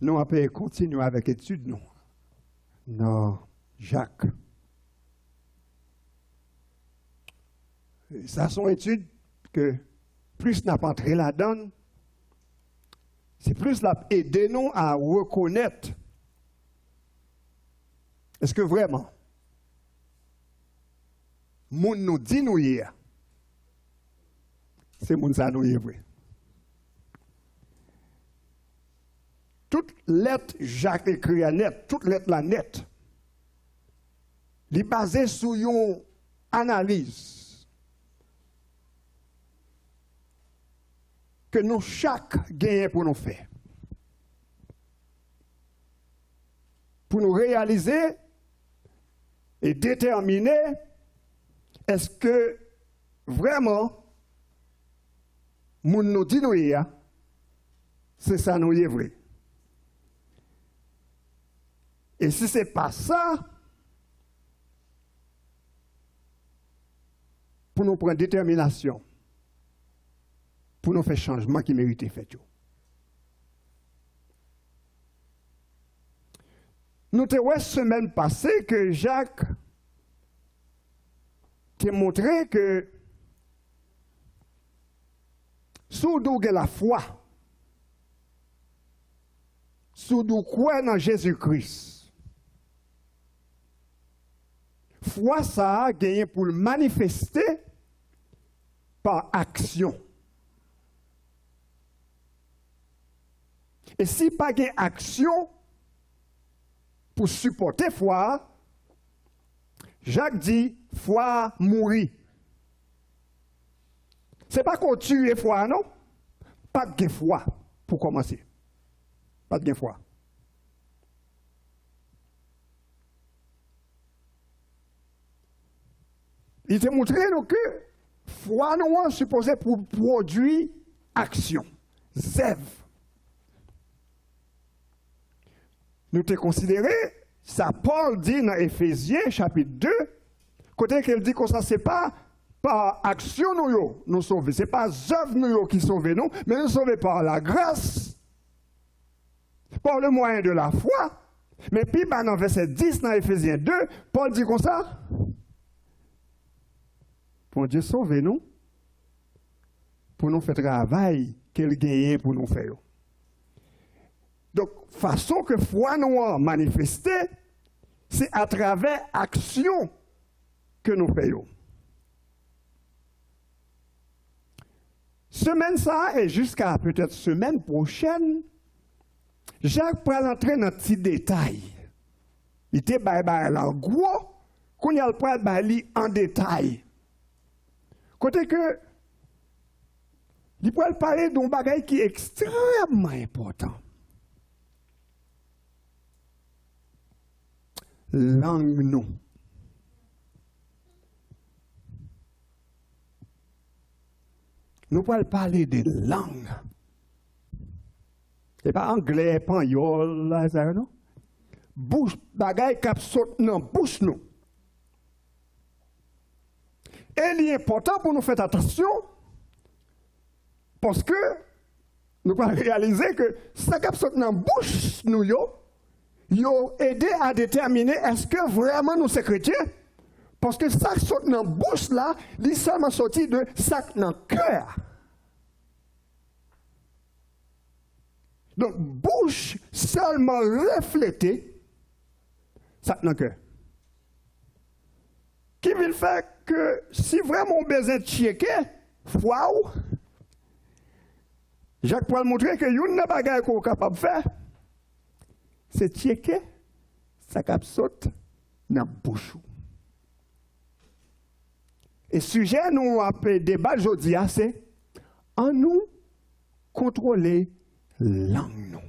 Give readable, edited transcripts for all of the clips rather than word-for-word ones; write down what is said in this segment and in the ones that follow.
Nous allons continuer avec l'étude, non? Non, Jacques. Ça, sont études que plus n'a pas entré là-dedans, c'est plus la aider nous à reconnaître. Est-ce que vraiment, moun nous dit nous hier, c'est moun ça nous hier vrai. Toute lettre Jacques écrit à net, toute lettre la net, elle est basée sur une analyse que nous chaque gagne pour nous faire. Pour nous réaliser et déterminer est-ce que vraiment moun nous dit nous hier, c'est ça nous est vrai. Et si ce n'est pas ça, pour nous prendre détermination, pour nous faire changement qui mérite fait. Nous avons la semaine passée que Jacques t'a montré que sous nous la foi, sous nous croire dans Jésus-Christ, foi ça a gagné pour le manifester par action. Et si pas de action pour supporter foi, Jacques dit foi mourit. C'est pas qu'on tue foi, non? Pas de foi pour commencer. Pas de foi. Il t'a montré que foi nous est supposé pour produire action. Zèv. Nous t'ai considéré, ça Paul dit dans Éphésiens chapitre 2, côté qu'il dit que ça c'est pas par action nous sauver, c'est pas œuvre nous qui sauve nous, mais nous sauver par la grâce, par le moyen de la foi. Mais puis dans verset 10 dans Éphésiens 2, Paul dit comme ça. Pour Dieu sauver nous, pour nous faire travail qu'il gagne pour nous faire. Donc, façon que foi nous a manifesté, c'est à travers action que nous faisons. Semaine ça et jusqu'à peut-être semaine prochaine, Jacques prend entrer dans un petit détail. Il était en gros, qu'on y a le prend en détail. Côté que, il peut parler d'un bagage qui est extrêmement important. Langue nous. Nous pouvons parler de langue. Ce n'est pas anglais, espagnol, là, ça, non? Bouche, bagage qui saute dans bouche nous. Et il est important pour nous faire attention, parce que nous pouvons réaliser que ça qui saute dans bouche nous, yo aider à déterminer est-ce que vraiment nous sommes chrétiens. Parce que ça qui saute dans bouche là, il est seulement sorti de ça dans le cœur. Donc, bouche seulement reflétée, ça dans le cœur. Qui veut faire que si vraiment on a besoin de checker, wow, Jacques Paul montrer que une bagaille qu'on est capable de faire, c'est checker ça qui saute dans la bouche. Et le sujet nous appelle débat aujourd'hui, c'est en nous contrôler langue nous.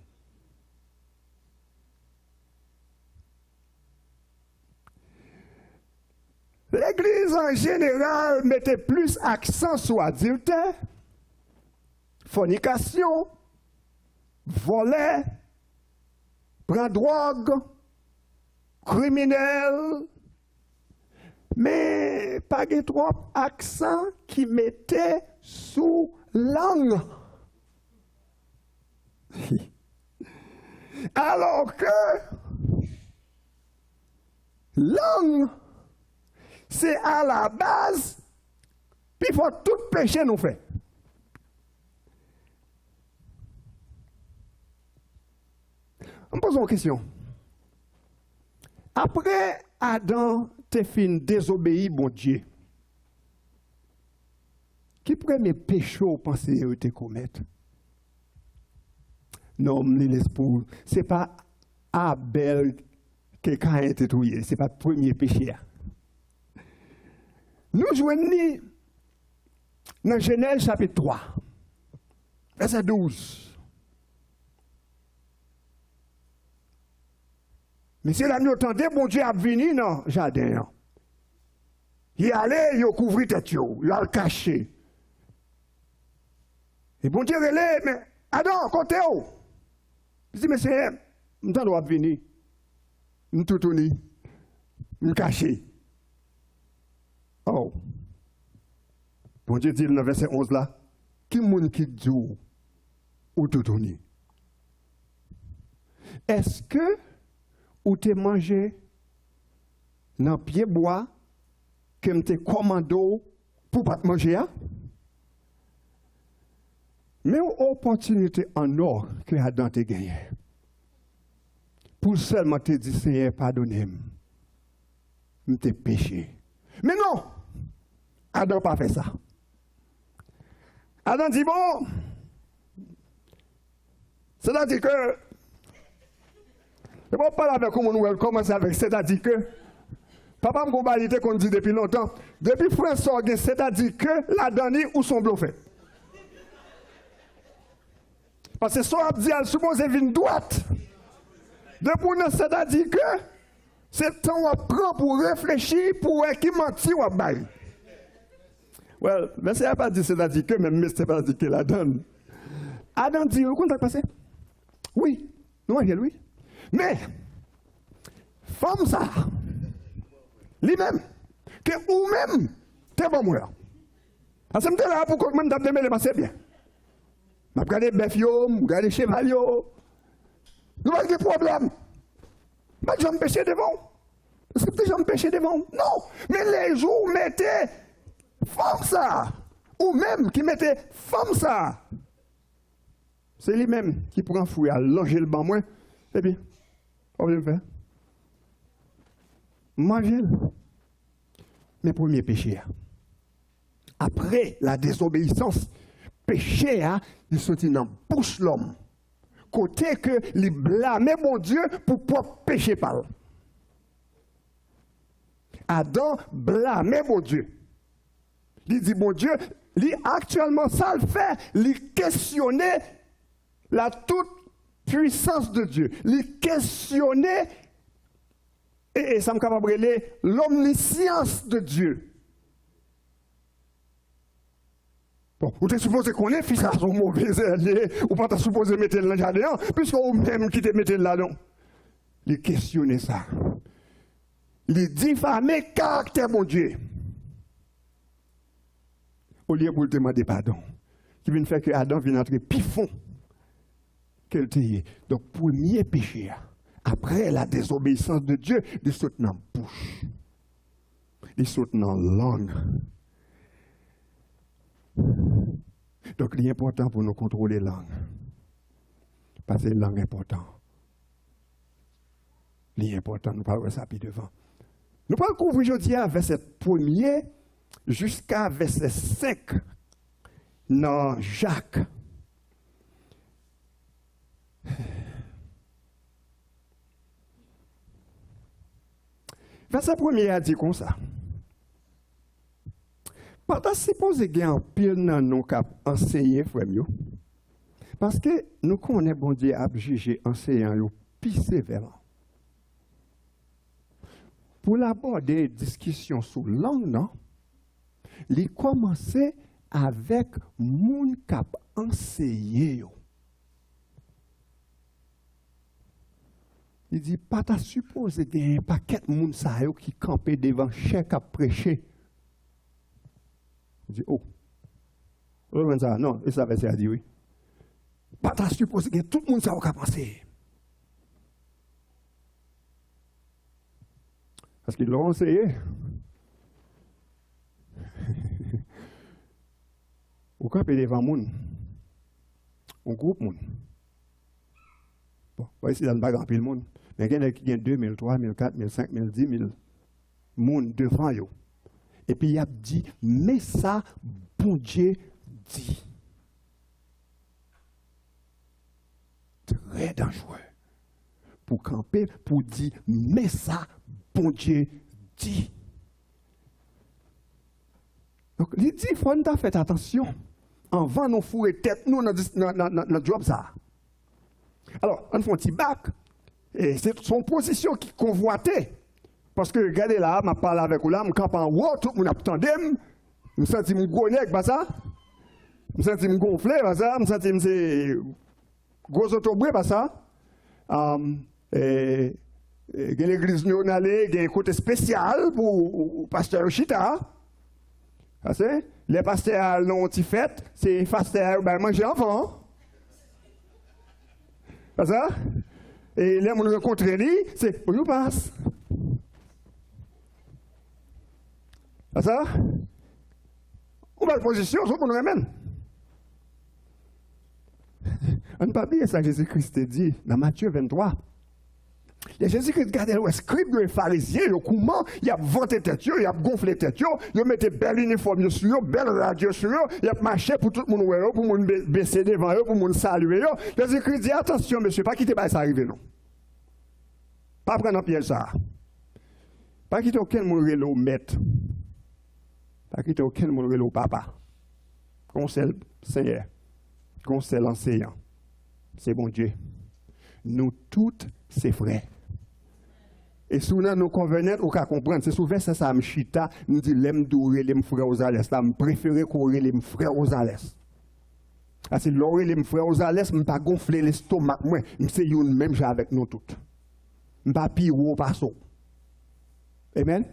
L'Église en général mettait plus accent sur adultère, fornication, voler, prendre drogue, criminel, mais pas de trop accent qui mettait sous langue. Alors que langue, c'est à la base, puis il faut tout péché nous fait. On pose une question. Après Adam te fin désobéi bon Dieu, qui premier péché au pensée que te commettre? Non, ce n'est pas Abel que Caïn était trouvé, ce n'est pas le premier péché. Nous joignons dans Genèse chapitre 3, verset 12. Mais c'est là nous entendons, bon Dieu a venu dans le jardin. Il allait, il a couvert tête, il a le caché. Et bon Dieu relève, mais Adam, côté où? Il dit, mais c'est, je dois venir. Je tout tourné, je caché. Oh. Bon Dieu dit dans le verset 11 là, qui moun qui dit ou tout tourné? Est-ce que ou te mangé dans le pied bois que me te commandé pour pas te manger? Hein? Mais une opportunité en or que Adam te gagné. Pour seulement te dire, Seigneur, pardonnez-moi. Je t'ai péché. Mais non! Adam n'a pas fait ça. Adam dit, bon, c'est-à-dire que, je ne vais pas parler avec comment nous commencer avec, c'est-à-dire que, papa me combat qu'on dit depuis longtemps, depuis François, c'est-à-dire que la dernière ou son bluffé. Parce que son abdi a supposé venir droite. Depuis nous, c'est-à-dire que c'est le temps qu'on prend pour réfléchir, pour qui mentit ou bail. Well, mais c'est pas dit c'est-à-dire que, même mais c'est pas dit que la donne. Adam dit, vous comptez passer? Oui, nous oui. Mais, femme ça, lui-même, que ou même, t'es bon moi. Parce que je suis là pour que je me passer bien. Je regarde les bœufs, je regarde les chevaux. Nous n'avons pas de problème. Je vais me pécher devant. Est-ce que je vais me pécher devant? Non. Mais les jours mettaient femme ça. Ou même qui mettait femme ça. C'est lui-même qui prend fouille à longer le banc moins. Et puis, on va le faire. Manger. Mes premiers péchés. Après la désobéissance, péché, il sortit dans la bouche l'homme. Côté que il blâmait mon Dieu pour pas pécher par. Adam blâmait mon Dieu. Il dit, mon Dieu, il actuellement ça le fait, il questionnait la toute puissance de Dieu. Il questionnait, et ça me capable l'omniscience de Dieu. Bon, vous êtes supposé qu'on est fils à son mauvais allié, ou pas t'as supposé mettre dans le jardin, puisque vous même qui te mettez là-dedans. Il questionnait ça. Il diffamait le caractère mon Dieu. Au lieu pour le demander pardon. Qui vient faire que Adam vient entrer pifon. Quel t'est. Donc, premier péché, après la désobéissance de Dieu, il saute dans la bouche. Il saute dans la langue. Donc, il est important pour nous contrôler la langue. Parce que la langue est importante. Il est important, nous parlons de ça puis devant. Nous parlons couvrir aujourd'hui à verset 1er jusqu'à verset 5 dans Jacques. Verset 1er a dit comme ça. Pendant supposé qu'il y a un pile dans nous qui enseigné, frère. Parce que nous connaissons bon Dieu à juger enseignant plus sévèrement. Pour aborder discussion sur langue, non? Il commençait avec moun k'ap enseigné. Il dit, pas ta supposé qu'il y a un paquet de moun sa yo qui campait devant chèque à prêcher. Il dit, oh. Non, et ça va dire oui. Pas ta supposé que tout le monde ça va penser. Parce qu'ils l'ont enseigné. Au camp devant le monde, un groupe monde. Bon, voici dans le bagage le monde. Mais il y a qui a 2 000, 3 000, 4 000, 5 000, 10 000 monde devant eux. Et puis il a dit, mais ça, bon Dieu dit. Très dangereux. Pour camper, pour dire, mais ça, bon Dieu dit. Donc, il dit, il faut nous faire attention. Avant, nous fourrer tête, nous, dans notre job, ça. Alors, on fait un petit bac. Et c'est son position qui convoitait. Parce que, regardez là, je parle avec vous là, je campe en haut, tout le monde attendait, je me sens mon gros nez, pas ça. Je me sens mon gonflé, pas ça. Je me sens mon gros autobus, pas ça. Il y a l'église Nonale, il y a un côté spécial pour le pasteur Chita. Les pasteurs l'ont petit fait, c'est les pasteurs qui mangent avant. Pas ça? Et là, on rencontre lui, c'est bonjour passe. Pas ça? On va la position, on nous ramène. On ne peut pas oublier ça, Jésus-Christ dit dans Matthieu 23. Et Jésus-Christ regardait les scribes et les pharisiens, comment ils ont vanté tête, ils ont gonflé tête, ils ont mis bel uniforme sur eux, belle radio sur eux, ils ont marché pour tout le monde, pour le monde baisser devant eux, pour le monde saluer. Jésus-Christ dit attention, monsieur, pas quitter ça arriver, non. Pas prendre en piège ça. Pas quitter aucun monde au maître. Pas quitter aucun monde au papa. Conseil Seigneur. Conseil enseignant. C'est bon Dieu. Nous toutes, c'est frères. Et souvent, nous convenons, on peut comprendre. C'est souvent ça, me chita, nous dit, l'aime dourer les frères aux alès. Je préfère courir les frères aux alès. Parce que l'aurer les frères aux alès, je ne pas gonfler l'estomac, moi. C'est une même chose avec nous toutes. Je ne pas pire au passo. Amen?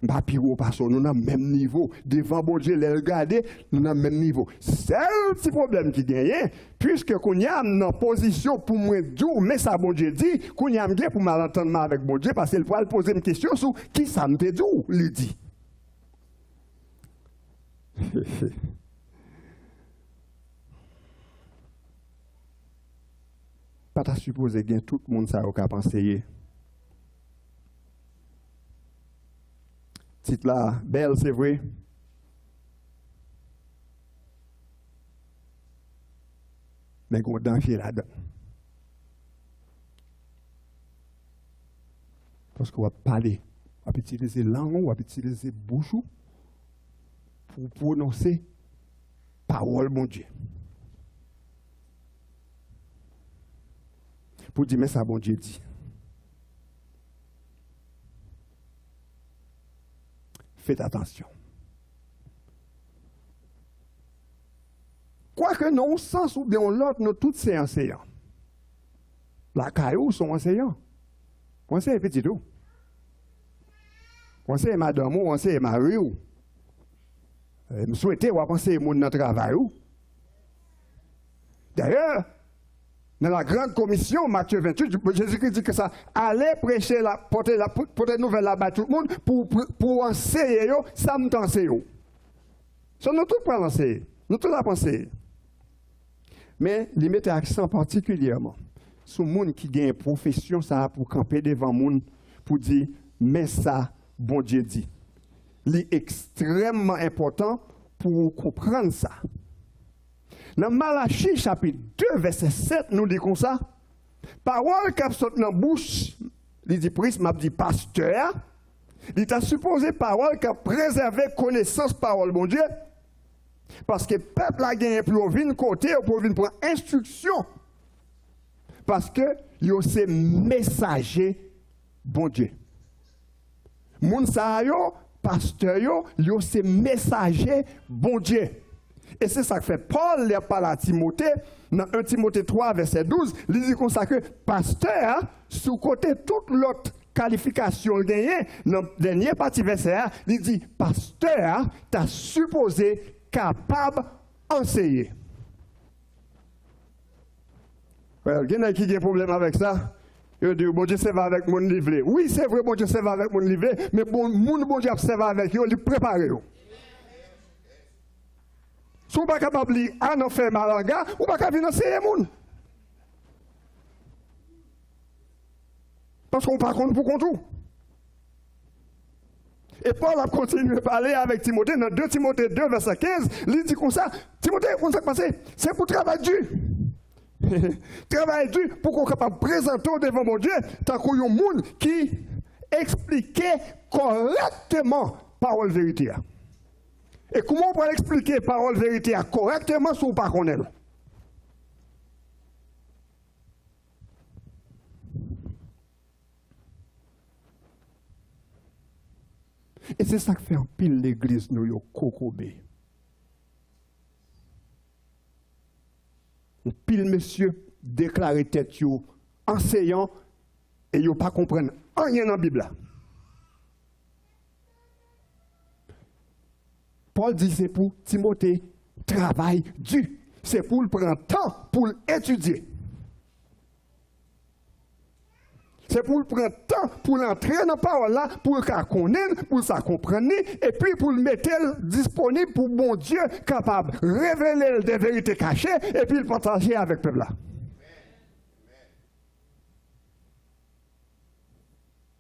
Je ne pas pire au passo. Nous avons le même niveau. Devant bon Dieu, les regarder, nous avons le même niveau. C'est le petit problème qui gagne. Puisque qu'on y a une position pour moi dire, mais ça bon Dieu dit, qu'on y a un pour malentendement avec bon Dieu, parce qu'il faut poser une question sur qui ça me dit, il dit. Pas ta supposer que tout le monde ça a pensé. Titre là, belle, c'est vrai. Mais il y a un danger là-dedans. Parce qu'on va parler, on va utiliser langue, on va utiliser bouche pour prononcer parole, mon Dieu. Pour dire, mais ça, bon Dieu dit. Faites attention. Quoique non, sens ou bien l'autre, nous tous ces enseignants. La caillou sont enseignants. On sait petit tout. On sait madame ou on sait mari ou. Je souhaite ou penser mon notre travail ou. D'ailleurs, dans la grande commission, Matthieu 28, Jésus-Christ dit que ça allait prêcher, porter nouvelle là-bas tout le monde pour enseigner, ça me t'enseigne. Ça nous tous pas l'enseigner, nous tous la penser. Mais il met accent particulièrement sur les gens qui ont une profession ça pour camper devant les gens pour dire, mais ça, bon Dieu dit. C'est extrêmement important pour comprendre ça. Dans Malachie, chapitre 2, verset 7, nous dit comme ça. Parole qui sort dans la bouche, il dit prisme, il dit pasteur. Il t'a supposé parole qui a préservé connaissance parole, mon Dieu. Parce que le peuple a gagné pour venir côté, pour venir prendre instruction. Parce que yo c'est messager, bon Dieu. Moun sa yo, pasteur yo c'est messager, bon Dieu. Et c'est ça que fait Paul, il parle à Timothée, dans 1 Timothée 3, verset 12, il dit comme ça que pasteur, sous côté toute l'autre qualification gagnée, dans la dernière partie verset, il dit pasteur, t'as supposé capable d'enseigner. Il y en a qui a un problème avec ça. Il dit, bon Dieu, ça va avec mon livre. Oui, c'est vrai, bon Dieu, ça va avec mon livre, mais bon Dieu, ça va avec eux, il prépare eux. Si vous n'êtes pas capable de lire un enfer malanga, vous n'êtes pas capable de enseigner les gens. Parce qu'on ne parle pas pour tout. Et Paul a continué à parler avec Timothée dans 2 Timothée 2, verset 15. Il dit comme ça, Timothée, comment ça se passe? C'est pour travailler dur. Travail dur pour qu'on soit capable de présenter devant mon Dieu tant qu'il y a un monde qui expliquait correctement parole vérité. Et comment on peut expliquer parole vérité correctement si on ne connaît pas? Et c'est ça qui fait en pile l'église, nous, yo kokobé. Un pile monsieur déclaré tête yo enseignant et yo pas comprendre rien dans la Bible. Paul dit c'est pour Timothée, travail dur. C'est pour le prendre temps pour étudier. C'est pour prendre temps pour l'entrer dans la parole là, pour le connaître, pour le comprendre, et puis pour le mettre disponible pour bon Dieu, capable de révéler des vérités cachées, et puis le partager avec le peuple là.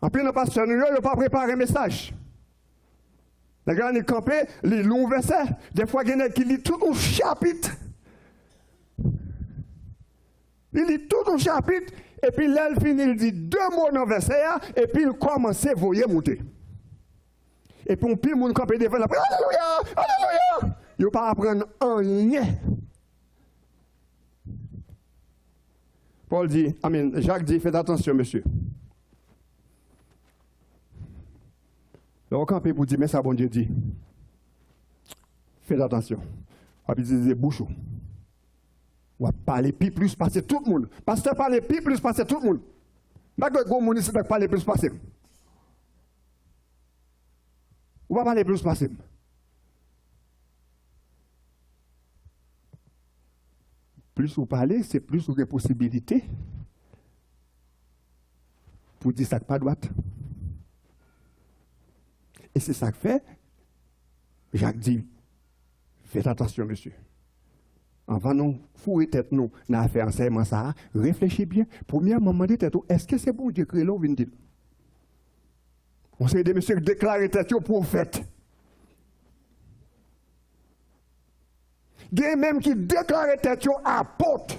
En plus, le pasteur nous n'a pas préparé un message. Les gars, ils campent, les longs versets. Des fois, il y en a qui lisent tout un chapitre. Il lit tout un chapitre. Et puis là, il finit, il dit 2 mots dans le verset, et puis il commence à voyer monter. Et puis on pile mon campé devant la Alléluia! Alléluia! Il ne pas apprendre rien. Paul dit, amen. Jacques dit, faites attention, monsieur. Le campé pour dire, mais ça, bon Dieu dit. Faites attention. Et puis il dit, bouchou. On va parler plus passer tout le monde. Pasteur parler plus passer tout le monde. D'accord, gros monde ici parler plus passer. On va parler plus passer. Plus vous parlez, c'est plus vous avez possibilité pour dire ça que pas droite. Et c'est ça que fait. Jacques dit, faites attention, monsieur. Avant nous fouiller tête nous dans l'affaire enseignement ça, réfléchis bien. Premièrement, demandez tête est-ce que c'est bon Dieu créé l'eau vient dire. On sait des messieurs qui déclarent tête au prophète. Il y a même qui déclarent tête au apôtre.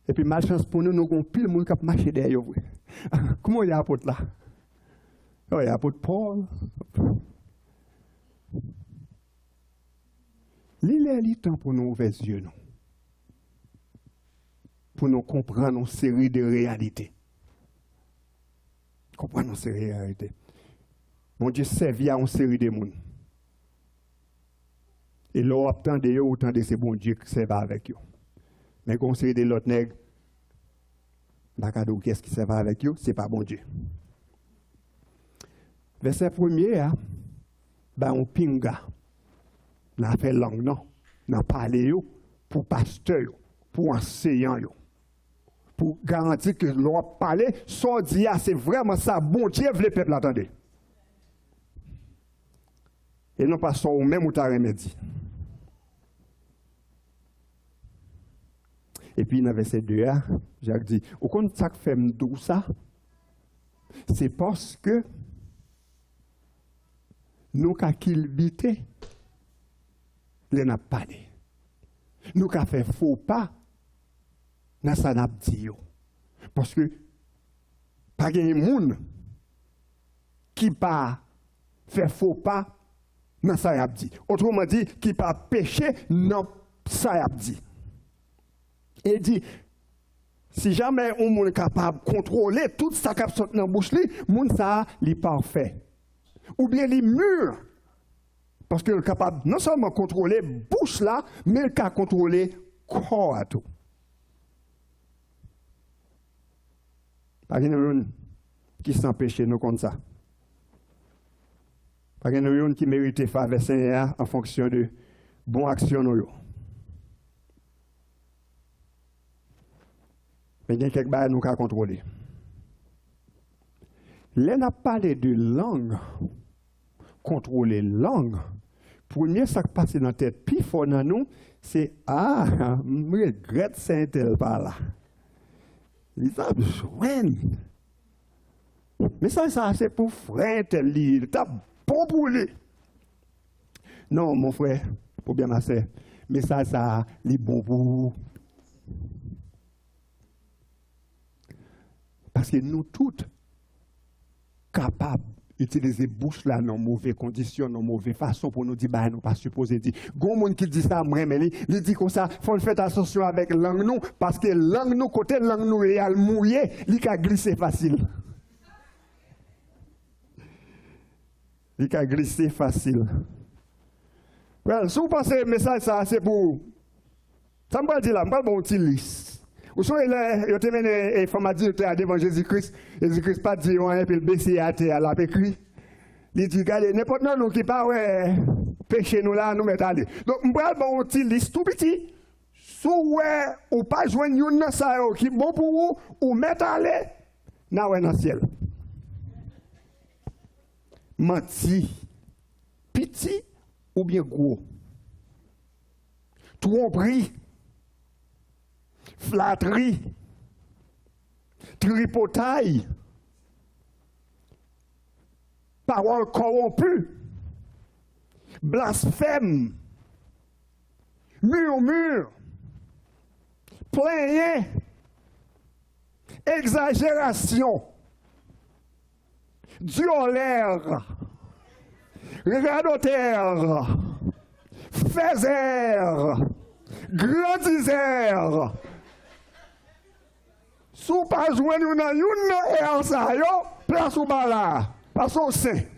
Et puis malchance pour nous, nous avons pile de monde qui a marché derrière vous. Comment il y a apôtre là? Il y a apôtre Paul. Il est le temps pour nous ouvrir les yeux, pour nous comprendre une série de réalités. Comprendre une série de réalités. Mon Dieu servi à une série de monde. Et là, on attend de eux, autant de ces bons Dieu qui servent avec eux. Mais quand on série de l'autre nègre, qu'est-ce qui servent avec eux? Ce n'est pas bon Dieu. Verset 1er, on pinga. N'a fait langue non, n'a parlé pour pasteur, pour enseignant, pour garantir que l'on parler, son dit c'est vraiment ça, bon Dieu veut le peuple attendre. Et non pas son même ou ta remédie. Et puis dans verset 2, Jacques dit, au compte ça fait tout ça, c'est parce que nous avons kilbité. Nous n'avons pas parlé. Nous avons fait faux pas dans sa dit. Parce que pas de monde qui pas fait faux pas dans sa dit. Autrement dit, qui pas péché dans sa dit. Et dit, si jamais on est capable de contrôler tout ça qui sort dans la bouche, monde ça est parfait. Ou bien les murs. Parce qu'il est capable non seulement de contrôler la bouche là, mais il est capable de contrôler le corps à tout. Pas de gens qui s'empêchent nous comme ça. Pas de gens qui méritent de faire le Seigneur en fonction de bonnes actions. Mais il y a quelques choses nous avons contrôler. Là, on a parlé de langue, contrôler langue. Premier, ça qui passe dans la tête, puis fort dans nous, c'est ah, je regrette Saint-Tel par là. Il a besoin. Mais ça c'est pour frère tel livre. T'as bon pour lui. Non, mon frère, pour bien ma soeur. Mais ça, les bon pour vous. Parce que nous toutes capables d'utiliser bouche là dans mauvaises conditions, dans mauvaise façon pour nous dire bah nous pas supposé dire. Gon monde qui dit ça moi mais il dit comme ça, faut faire attention avec langue nous parce que langue nous côté langue nous est mouillé, il ca glisser facile. Il ca glisser facile. Well, si vous pensez que message ça c'est pour ça me dire là, me bon petit liste. Vous savez, il te mené et femme a dit devant Jésus-Christ. Jésus-Christ pas dit rien, puis le baisser à terre, là, écrit. Il dit, regardez, n'importe nous qui pas péché nous là, nous mettons aller. Donc, je vais bon petit liste tout petit. Si ou pas joindre une ça qui bon pour vous, ou mettre aller, dans le ciel. Menti, petit ou bien gros. Tromperie. Flatterie, tripotaille, paroles corrompues, blasphème, murmure, plaigner, exagération, duolaire, radoteur, faiseur, grandiseur. Si vous ne pas jouer nous dans une et en ça, place ou pas là, parce qu'on sait.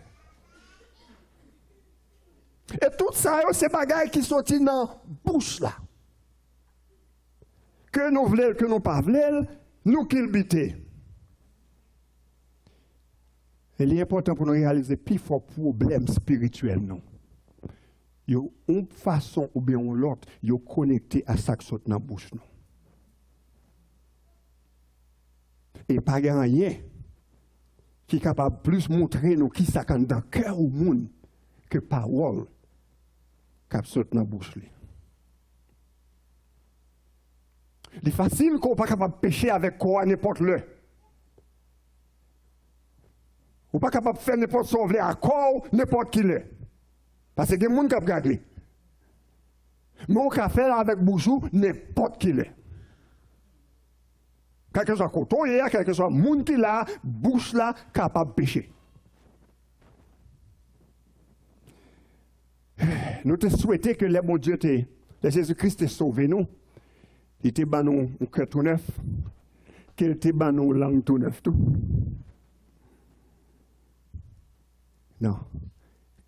Et tout ça, c'est des bagages qui sont dans la bouche là. Que nous voulons, que nous pas voulons, nous qui le biter. Il est important pour nous réaliser plus fort problème spirituel non. Il y a une façon ou bien l'autre, il est connecté à ça qui saute dans la bouche non. Et pas rien qui est capable de plus montrer nous qui ça dans le cœur au monde que parole qui saute dans la bouche. Il est facile qu'on n'est pas capable de pécher avec quoi n'importe le. On n'est pas capable de faire n'importe sauver à corps n'importe qui l'est. Parce que il y a des gens qui ont regardé. Mais on peut faire avec bouchou n'importe qui l'est. Quel que soit coton, quel que soit moun qui là, bouche là, capable de pécher. Nous te souhaitons que le bon Dieu, le Jésus-Christ, te sauvé nous. Il te ban nous un cœur tout neuf, qu'il te ban nous langue tout neuf tout. Non.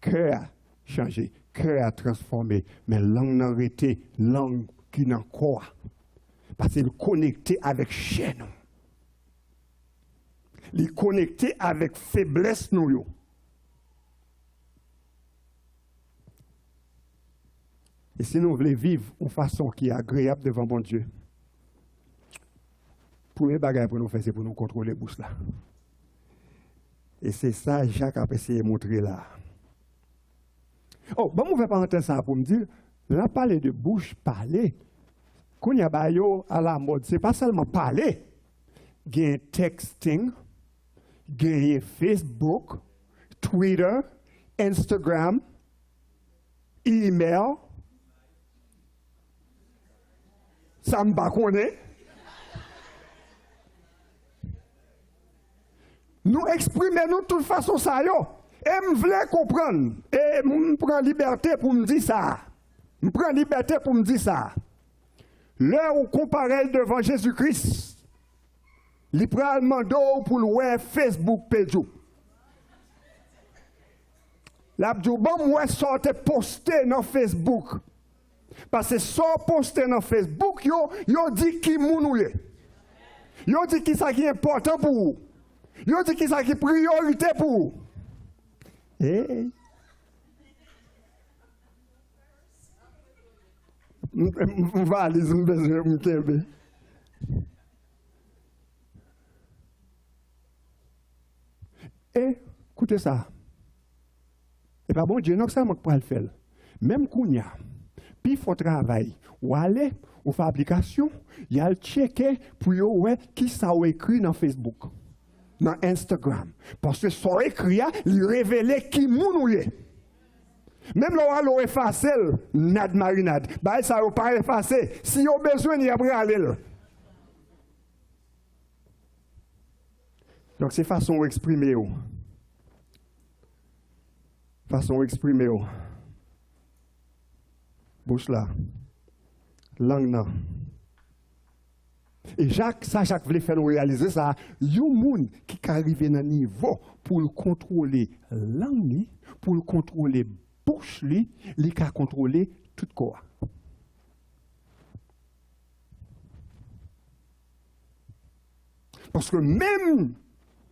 Cœur a changé, cœur a transformé, mais langue n'a arrêté, langue qui n'a quoi. Parce qu'il est connecté avec chez nous. Il est connecté avec faiblesse nous. Et si nous voulons vivre de façon qui est agréable devant mon Dieu, le premier bagage pour nous faire, c'est pour nous contrôler la bouche là. Et c'est ça que Jacques a essayé de montrer là. Oh, bon, on va parenthèse ça pour me dire, là, parler de bouche, parler. Quand il y a à la mode, ce n'est pas seulement parler. Il y a texting, il y a Facebook, Twitter, Instagram, email. Ça me connaît. Nous exprimons de toute façon ça. Et je voulais comprendre. Et je prends liberté pour me dire ça. Je prends liberté pour me dire ça. L'heure où comparer devant Jésus-Christ, il prend le mandat pour le Facebook page. L'abdou bon moi sorte poster dans Facebook. Parce que sans poster dans Facebook, yo dit qui mounouye. Yo dit qui ça qui est important pour vous. Yo dit qui ça qui est priorité pour vous. Eh. Valise, Et, écoutez ça. Et pas bon Dieu, non, ça, moi, je peux le faire. Même qu'on y a, puis il faut travail, ou aller, ou faire application, il y a le checker pour voir qui ça a écrit dans Facebook, dans Instagram. Parce que ça écrit, il révèle qui moun est. Même là, on a effacé, nad marinade. Bah, ça n'a pas effacé. Si on a besoin, il y a pas aller. Donc, c'est façon d'exprimer. Façon d'exprimer. Bouche là. Langue là. Et Jacques voulait faire nous réaliser ça. Il y a un monde qui arrive dans un niveau pour contrôler langue, pour contrôler bouche, il a contrôler tout corps. Parce que même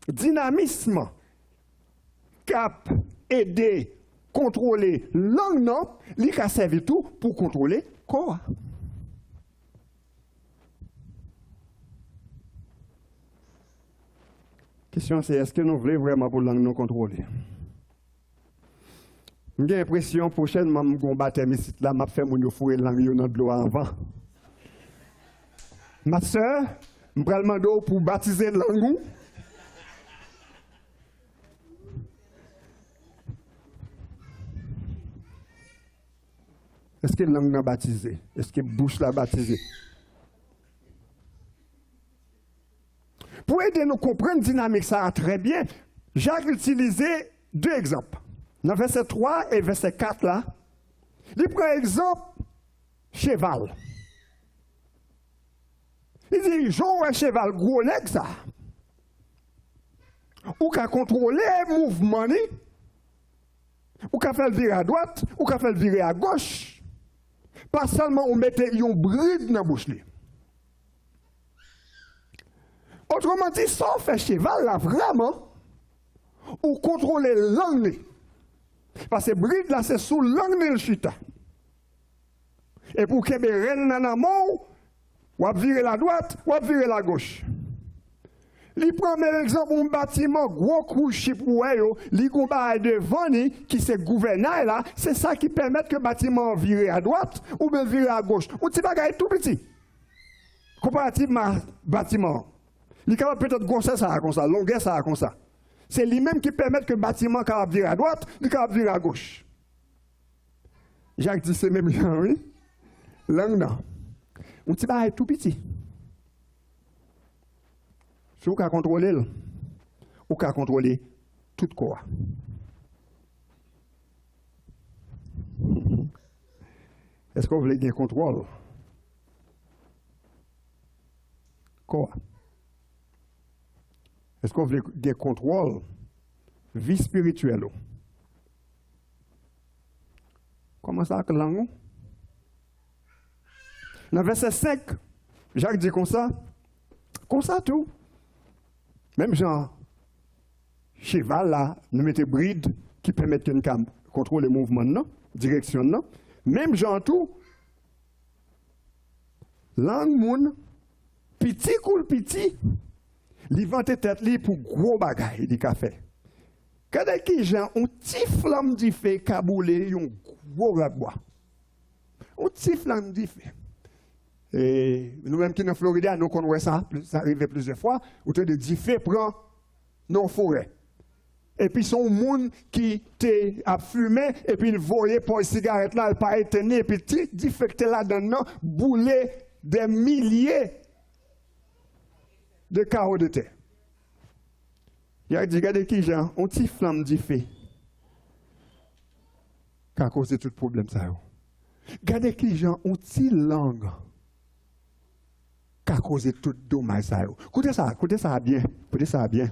dynamisme cap aider contrôler langue non, il a servi tout pour contrôler corps. La question c'est est-ce que nous voulons vraiment pour langue non contrôler? J'ai l'impression prochainement je vais baptême ici là, je vais faire mon fouet langue dans de l'eau avant. Ma soeur, je vais demander pour baptiser langue. Est-ce que langue n'a baptisé? Est-ce que bouche l'a baptisé? Pour aider nous à comprendre la dynamique, ça très bien, Jacques utilisé deux exemples. Dans verset 3 et verset 4, là, il prend exemple cheval. Il dit, j'en un cheval gros nèg ça. Ou qu'à contrôler le mouvement, ou qu'à faire le virer à droite, ou qu'à faire le virer à gauche. Pas seulement on mettait un bride dans la bouche. Autrement dit, ça fait cheval là vraiment, ou contrôler langue. Parce que bride là, c'est sous langue de chita. Et pour qu'il y ait reine dans la mort, ou à virer la droite, ou à virer la gauche. Il prend un exemple un bâtiment, gros couche pour eux, il combat devant qui c'est gouvernail là, c'est ça qui permet que le bâtiment vire à droite ou bien vire à gauche. Ou petit bagage tout petit. Comparativement bâtiment. Il est capable peut-être goncer ça comme ça, longueur ça comme ça. C'est lui-même qui permet que le bâtiment capable virer à droite, il capable virer à gauche. Jacques dit c'est même genre, oui. Langue non. Un petit bagage tout petit. Si vous pouvez contrôler, vous pouvez contrôler tout corps. Est-ce que vous voulez gagner contrôle? Corps. Est-ce que vous voulez gagner contrôle? Vie spirituelle. Comment ça avec langue? Dans verset 5, Jacques dit comme ça tout. Même genre, cheval là, nous mettons bride qui permet qu'une cam contrôle le mouvement, non, direction, non. Même genre tout, langue moun, petit coule petit, li vante tête li pour gros bagaille di café. Quand qui gens on petit flamme di fait kaboulé un gros bois. On petit flamme di fait. Et nous-mêmes qui sommes en Floride, nous connaissons ça, ça arrive plusieurs fois, où tu as des faits prend nos forêts. Et puis son monde qui a fumé, et puis il voyait pour une cigarette là, il pas éteigné, et puis dit fait que là-dedans, boulé des milliers de carreaux de terre. Il a dit, regardez qui j'ai un petit flamme du feu, qui a causé tout le problème ça. Regardez qui j'ai un petit langue, qui a causé tout le dommage ça. Écoutez ça bien, écoutez ça bien.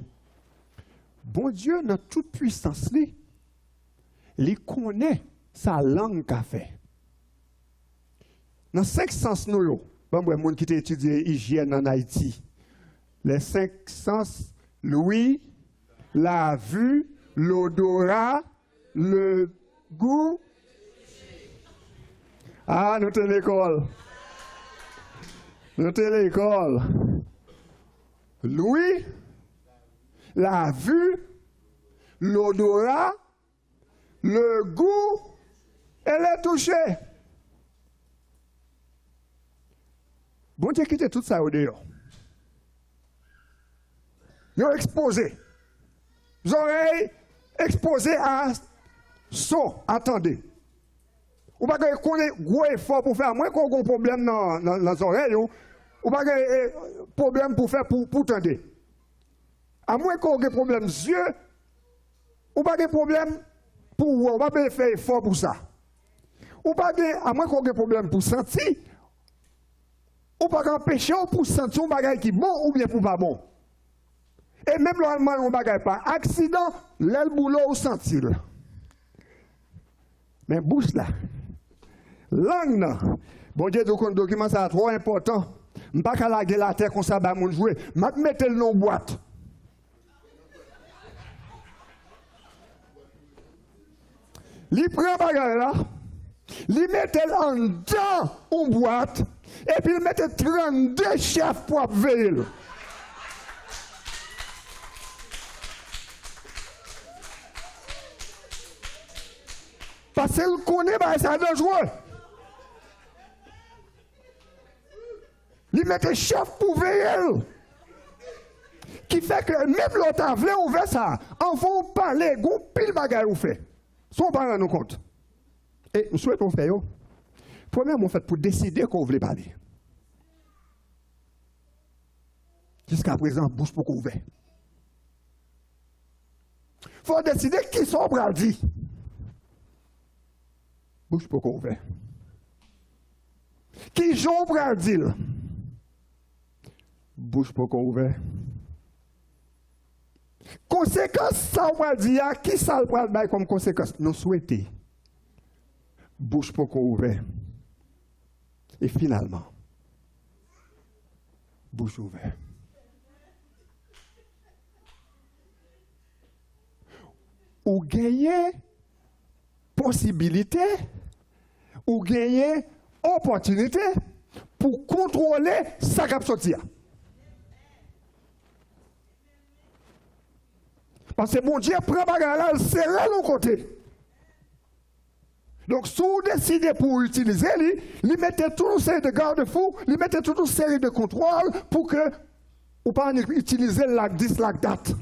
Bon Dieu, dans toute puissance, il connaît sa langue qu'a fait. Dans 5 sens, nous, bon, les gens qui ont étudié hygiène en Haïti, les 5 sens, l'ouïe, la vue, l'odorat, le goût. Ah, nous sommes l'école. Nous sommes l'école. L'ouïe, la vue, l'odorat, le goût et le toucher. Bon Dieu quitte tout ça au dehors. Ils ont exposé. Les oreilles exposées à son. Attendez. Ou pas qu'on ait gros effort pour faire moins qu'on a un problème dans les oreilles. Ou pas un problème pour faire pour tendre. À moins qu'on ait un problème des yeux. Ou pas un problème pour voir. Ou pas faire effort pour ça. Ou pas à moins qu'on ait un problème pour sentir. Ou pas empêcher pour sentir un bagage qui est bon ou bien pour pas bon. Et même le on bagage pas accident, l'aile boulot ou sentir. Mais bouche là. Langue là. Bon Dieu, donc un document ça trop important. Je ne pas qu'à laguer la terre comme ça ba mon jouer. M'a mettre le nom boîte. Li prend bagage là. Li mette en dedans une boîte et puis il mette 32 chefs pour veiller. Parce qu'il connaît bah, ça dangereux. Il mette chef pour veiller. Qui fait que même l'autre a voulu ouvrir ça. Enfant parler, gon pile bagaille ou fait. Son parent nous compte. Et nous souhaitons faire. Premièrement, fait pour décider qu'on voulait parler. Jusqu'à présent, bouche pour qu'on ouvert. Il faut décider qui sont bras dit. Bouche pour qu'on ouvert. Qui j'en bras dit. Bouche pour qu'on ouvert. Conséquence, ça on va dire, qui ça le prend comme conséquence? Nous souhaitons. Bouche pour qu'on ouvert. Et finalement, bouche ouverte. Ou gagner possibilité, ou gagner opportunité pour contrôler sa cap sortir. Parce que mon Dieu prend bagarre là, c'est là de côté. Donc, si vous décidez pour utiliser, il mettez toute une série de garde-fous, il mettez toute une série de contrôles pour que vous ne pas utiliser la 10, la date.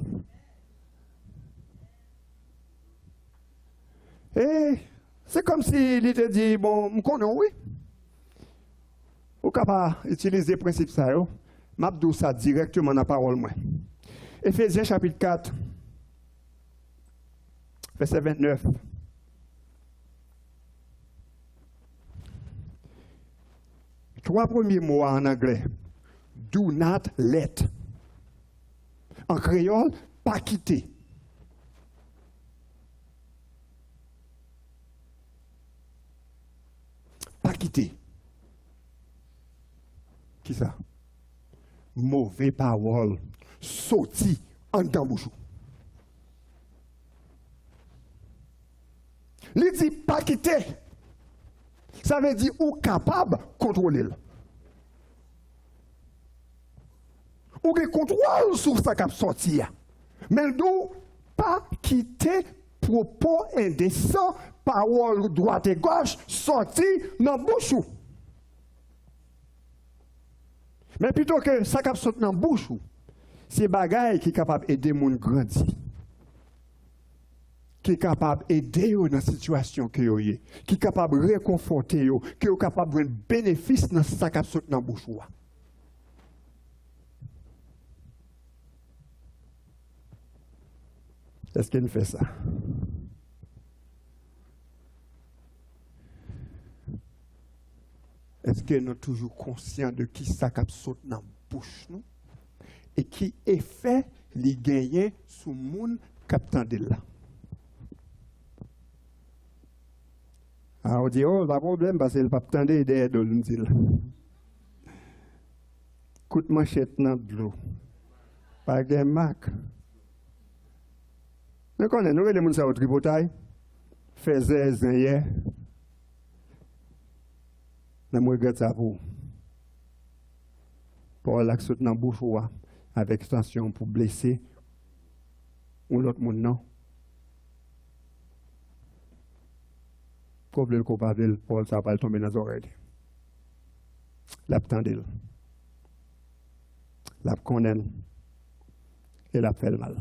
Et c'est comme s'il était dit, bon, je connais, oui. Vous n'êtes pas utiliser le principe ça, je vais ça directement dans la parole. Éphésiens chapitre 4, verset 29. Trois premiers mots en anglais. Do not let. En créole, pas quitter. Pas quitter. Qui ça? Mauvais parole. Sorti en dedans bouchou. Il dit pas quitter. Ça veut dire ou capable de contrôler. Ou de contrôle sur sa cap sorti. Mais nous, pas quitter propos indécents, parole droite et gauche, sorti dans la bouche. Mais plutôt que ça cap sorti dans la bouche, c'est bagaille qui est capable d'aider les gens grandir. Qui est capable d'aider dans la situation que vous avez, qui est capable de réconforter, qui est capable de bénéfice dans ce qui est dans la bouche. Est-ce qu'il fait ça? Est-ce que nous sommes toujours conscients de qui ça saute dans la bouche nous? Et qui effet les gagner sur le monde captant de là? Alors on dit, oh, pas de problème, parce que le pape tendait derrière de l'unzil. Coup de manchette dans l'eau. Pas de marque. Nous connaissons, nous, les gens au tripotail, faisaient zéyer. Je regrette ça pour l'action dans la bouche avec tension pour blesser ou l'autre monde non. Comme le coupable, Paul, ça va tomber dans les oreilles. L'attendait. La condamne. Et la fait le mal.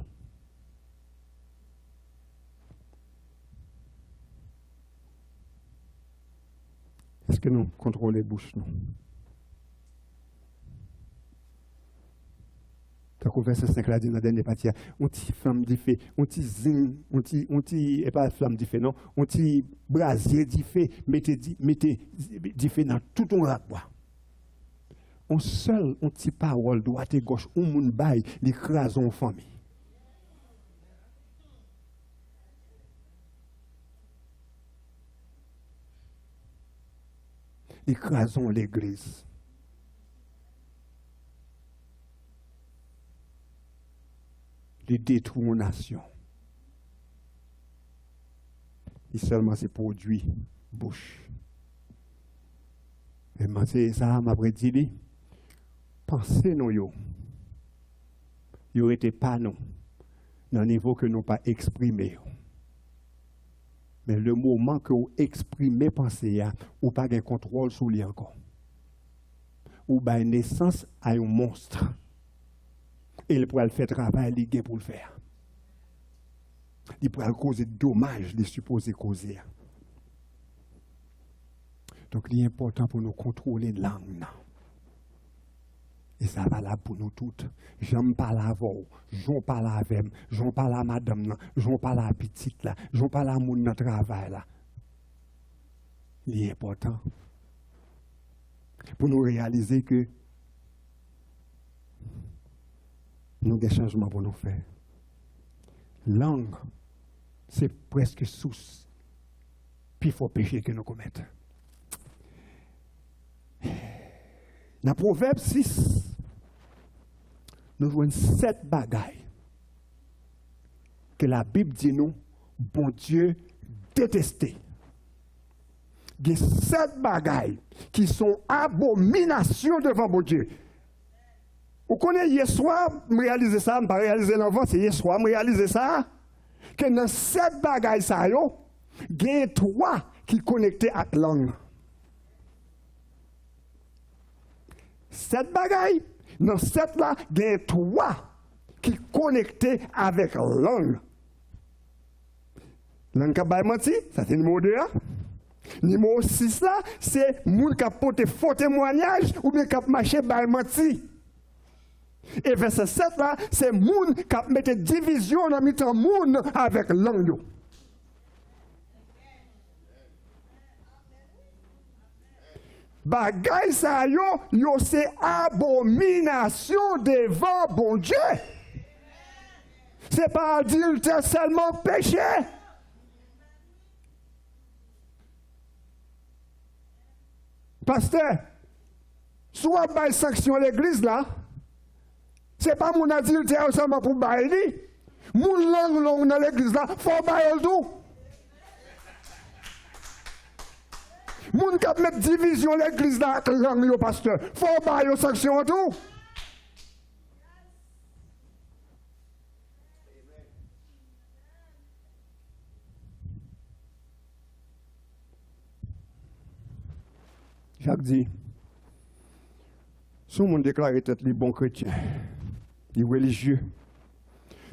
Est-ce que nous contrôlons les bouches, nous? Donc, au verset 5, là, dit dans la dernière partie, on t'y flamme du feu, on t'y zing, on t'y, et pas flamme du feu, non, on t'y brasier du feu, mettez du feu dans tout ton rabois. On seul, on t'y parole, droite et gauche, on moun bail, l'écrasons en famille. Écrasons l'église. Les détruisons nation. Et seulement c'est produit bouche. Et moi, c'est ça, m'a dit, pensez nous, yo été pas nous, dans le niveau que nous pas exprimé. Mais le moment que vous exprimez pensée, ou pas de contrôle sur lui encore. Ou bien naissance à un monstre. Et il pourra le faire travail, il pour le faire. Il pourra causer dommage, il supposé causer. Donc, il est important pour nous contrôler la langue. Et ça va là pour nous toutes. J'aime pas la voix, j'en parle avec, j'en parle à madame, j'en parle à la petite là, j'en parle à mon travail là. Il est important pour nous réaliser que nous avons des changements pour nous faire. Langue, c'est presque source. Puis il faut pécher que nous commettons. Dans Proverbe 6, nous voyons 7 bagailles que la Bible dit nous, bon Dieu, détester. Il y a 7 bagailles qui sont abominations devant bon Dieu. Vous connaissez hier soir, je réalise ça, je ne pas réaliser l'avant, c'est hier soir, je réalise ça, que dans 7 bagailles, il y a 3 qui sont connectés à la langue. 7 bagailles, dans 7 là, il y a 3 qui sont connectés avec la langue. Langue qui a menti, ça c'est le numéro 2. Numéro 6 là, c'est moun qui a porté faux témoignage ou bien qui a marché par menti. Et verset 7 là, c'est moun qui a mis division dans le moun avec la langue. Bagay sa yo c'est abomination devant bon Dieu. C'est pas adultère seulement péché. Pasteur, soit by sanction l'église là, c'est pas mon adultère seulement pour bailler. Mon langue dans l'église là, faut bailler tout. Moun qui met division l'église là avec langue yo pasteur, faut bailler sanction tout. Jacques dit, si on déclare être les bons chrétiens, les religieux,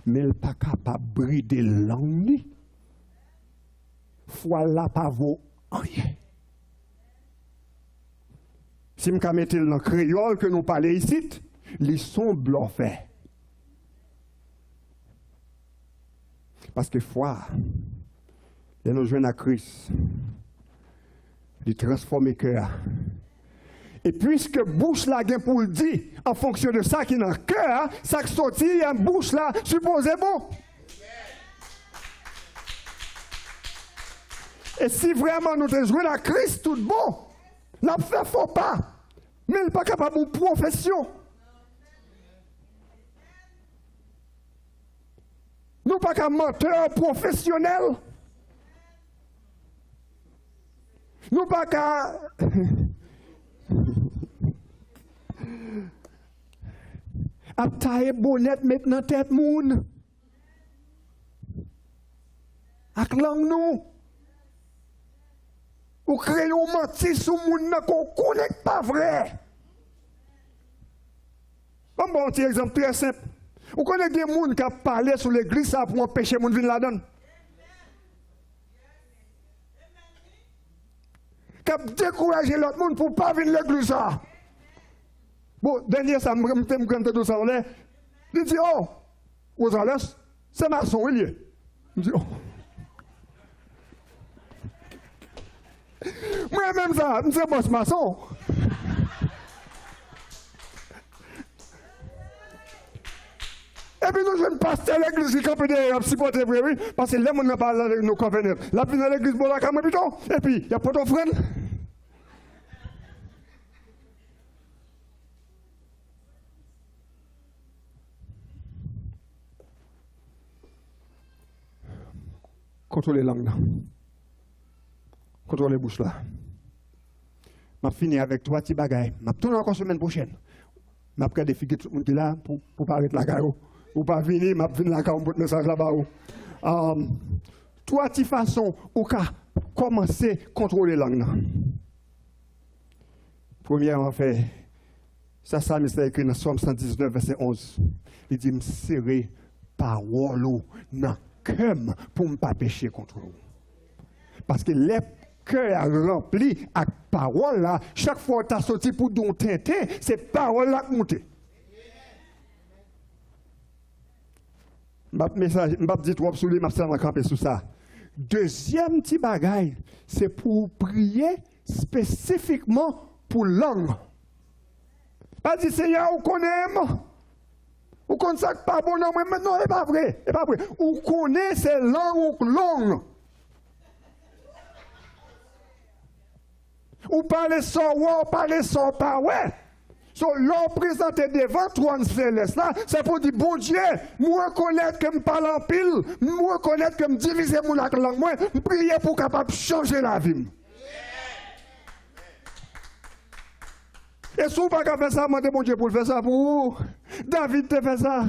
mais il n'est pas capable de brider la langue, foi là pas vaut rien. Si je mets dans le créole que nous parlons ici, ils sont bluffés. Parce que foi, ils nous joignent à Christ. Il transforme le cœur. Et puisque bouche là gain pour le dire, en fonction de ça qui est dans le cœur, ça qui sortit en bouche là, supposé bon. Et si vraiment nous te jouons à Christ tout bon, n'a fait faux pas. Mais il n'est pas capable de profession. Nous pas qu'un menteur professionnel. Nous pas qu'à tailler bonnet maintenant tête moun. Ak langue nous. Ou créer un menti sur le monde qu'on ne connaît pas vrai. Bon, un petit exemple très simple. Vous connaissez des gens qui ont parlé sur l'église pour empêcher les gens de venir là-dedans. Qui ont découragé l'autre monde pour ne pas venir à l'église. Bon, dernier, ça me rend tout ça. Il dit, oh, Rosales, c'est maçon, il est. Je dis, oh. Moi-même, ça, je suis boss maçon. Et puis nous jeunes pasteurs à l'église qui campent derrière, supporter oui, parce que les gens ne parlent pas avec nos convenants. La vie dans l'église, bon, la caméra, et puis il n'y a pas d'offrande. Contrôlez les langues là. Contrôlez les bouches là. Je vais finir avec trois petits bagailles. Je vais tourner encore la semaine prochaine. Je vais prendre des figues tout le monde là pour pas arrêter la carreau. Ou pas venir, je vais venir la carreau pour le message là-bas. Trois petites façons où commencer à contrôler les langues là. Premièrement, fait, ça c'est écrit dans Somme 119, verset 11. Il dit, me serrer parole dans cœur pour ne pas pécher contre vous. Parce que les cœurs remplis avec parole là, chaque fois que tu as sorti pour don tintin, c'est parole là qui monte. Je vais dire trop sur les je camper sur ça. Deuxième petit bagaille, c'est pour prier spécifiquement pour langue. Pas dire Seigneur, vous connaissez. Vous connaissez ça pas bon, non, mais non, c'est pas vrai. C'est pas vrai. Vous connaissez ces langues ou langues. Ou parlez sans ou parlez sans pas, ouais. So, l'on présente devant trône céleste là, c'est pour dire, bon Dieu, moi reconnaître que je parle en pile, moi reconnaître que je divise mon langue, moi, je prie pour capable changer la vie. Et si vous ne pouvez pas faire ça, demandez mon Dieu pour le faire ça pour vous. David te fait ça.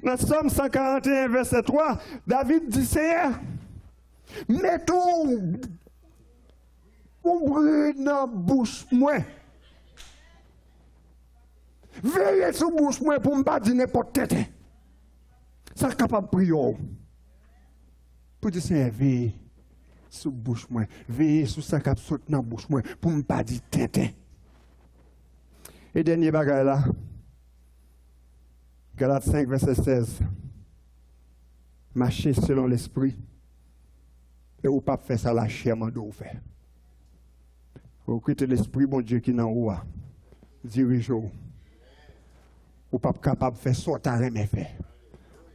Dans Somme 141, verset 3, David dit, Seigneur, mettons mon bruit dans la bouche, moi. Veillez sur la bouche, moi, pour ne pas dire n'importe quoi. Ça est capable de prier. Pour dire, Seigneur, veillez sur la bouche, moi. Veillez sur ça qui a sauté dans la bouche, moi, pour ne pas dire tintin. Et dernier bagage là, Galates 5, verset 16. Marchez selon l'esprit. Et vous ne pouvez pas faire ça la chair, mais vous faire. Vous quittez l'esprit, bon Dieu, qui est en haut. Dirigez-vous. Vous n'êtes pas capable de faire ça, tu n'as rien fait.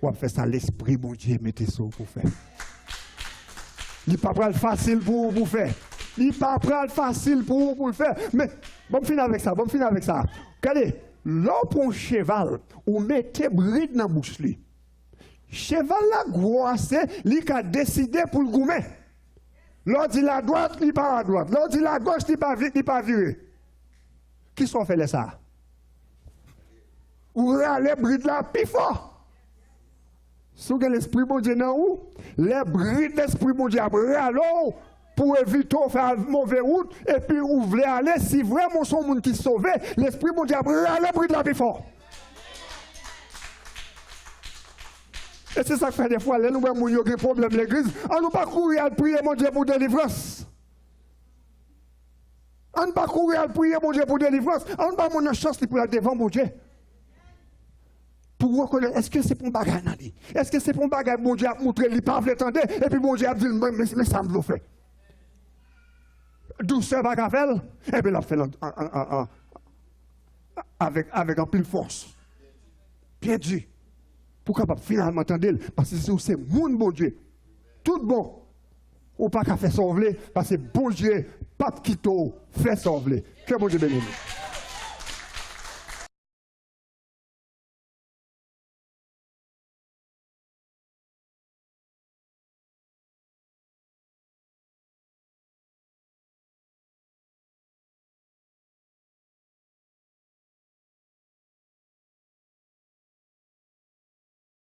Vous faire ça l'esprit, bon Dieu, mettez ça pour faire. Il n'est pas facile pour vous faire. Il n'est pas facile pour vous le faire. Mais, bon, finir avec ça, Regardez, là pour un cheval, vous mettez bride dans la bouche. Cheval là, grossé, il a décidé pour le goumer. L'autre dit la droite, il pas à droite. L'autre dit la gauche, il pas viré. Qui sont fait ça? Ou les brides là, plus fort. Si vous avez l'esprit bon Dieu dans vous, les brides de l'esprit bon Dieu râlent pour éviter de faire mauvaise route, et puis vous voulez aller, si vraiment son monde qui sauve, l'esprit bon Dieu râle les brides là plus fort. Et c'est ça que fait des fois, là, nous avons des problèmes de l'église, on ne pas courir à prier mon Dieu pour délivrance. On ne pas courir à prier mon Dieu pour délivrance, on ne pas avoir une chance pour aller devant mon Dieu. Pour reconnaître, est-ce que c'est pour un bagage? Est-ce que c'est pour un bagage, mon Dieu a montré, il pas l'attendre, et puis mon Dieu a dit, mais ça me l'a fait. Douceur bagage faire, et puis il a fait avec un pile force. Bien dit. Pour capable finalement entendre, parce que c'est mon bon Dieu. Tout bon. Ou pas qu'à faire sauver, parce que bon Dieu, pas quitter, fait sauver. Que bon Dieu bénisse.